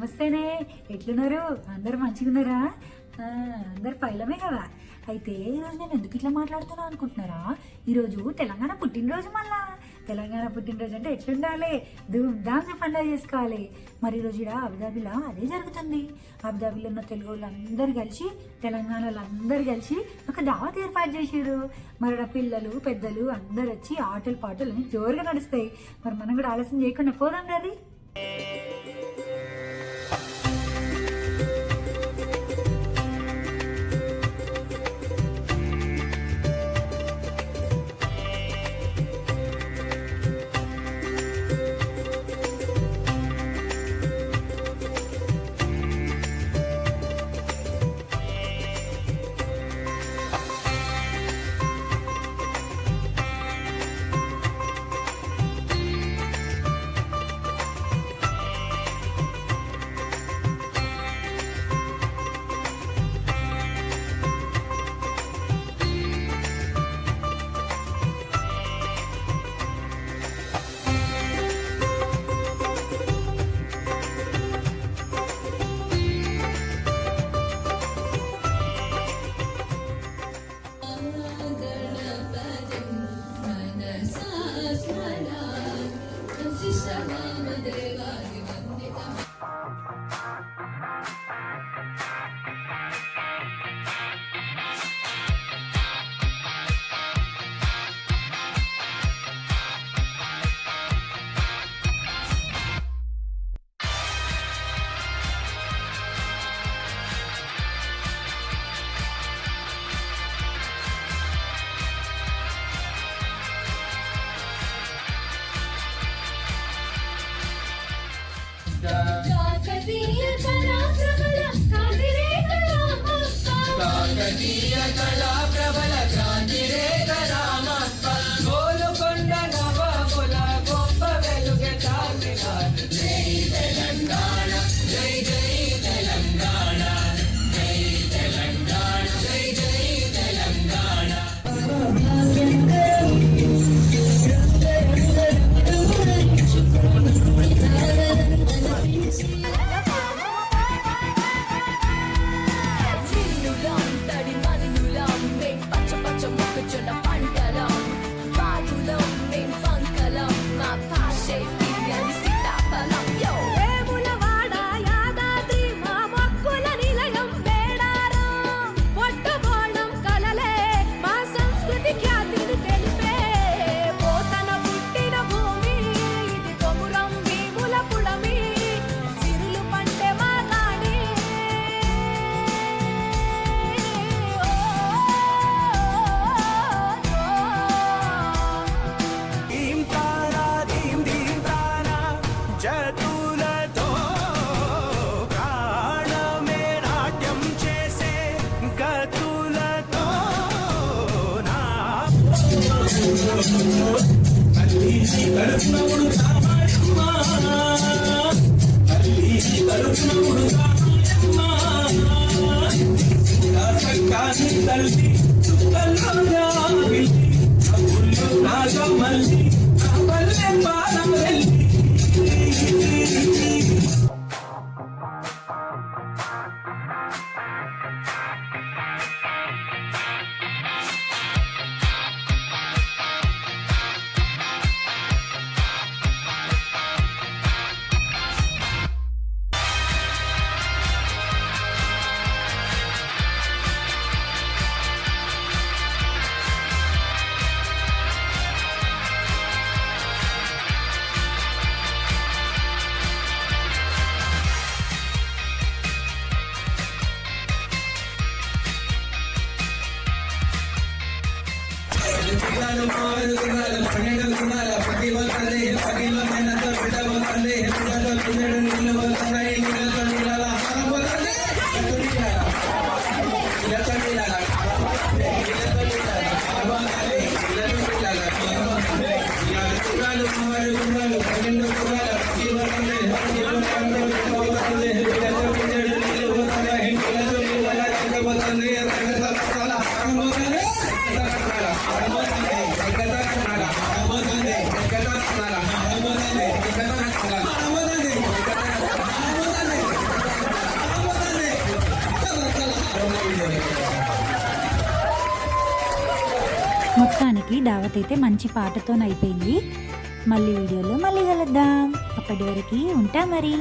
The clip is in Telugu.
నమస్తేనే, ఎట్లున్నారు? అందరు మంచిగున్నారా? అందరు పైలమే కదా. అయితే ఈరోజు నేను ఎందుకు ఇట్లా మాట్లాడుతున్నా అనుకుంటున్నారా? ఈరోజు తెలంగాణ పుట్టినరోజు. మళ్ళా తెలంగాణ పుట్టినరోజు అంటే ఎట్లుండాలి, ధూమ్ధామ్గా పండుగ చేసుకోవాలి. మరి ఈరోజు ఇక్కడ అబుదాబిలో అదే జరుగుతుంది. అబుదాబిలో ఉన్న తెలుగు వాళ్ళందరూ కలిసి, తెలంగాణలో అందరు కలిసి ఒక దావత్ ఏర్పాటు చేసారు. మరి పిల్లలు పెద్దలు అందరు వచ్చి ఆటలు పాటలు అన్ని జోరుగా నడుస్తాయి. మరి మనం కూడా ఆలస్యం చేయకుండా పోదాం అది. మొత్తానికి దావత్ అయితే మంచి పాటతో అయిపోయింది. మళ్ళీ వీడియోలో మళ్ళీ కలుద్దాం. అప్పటి వరకు ఉంటా మరి.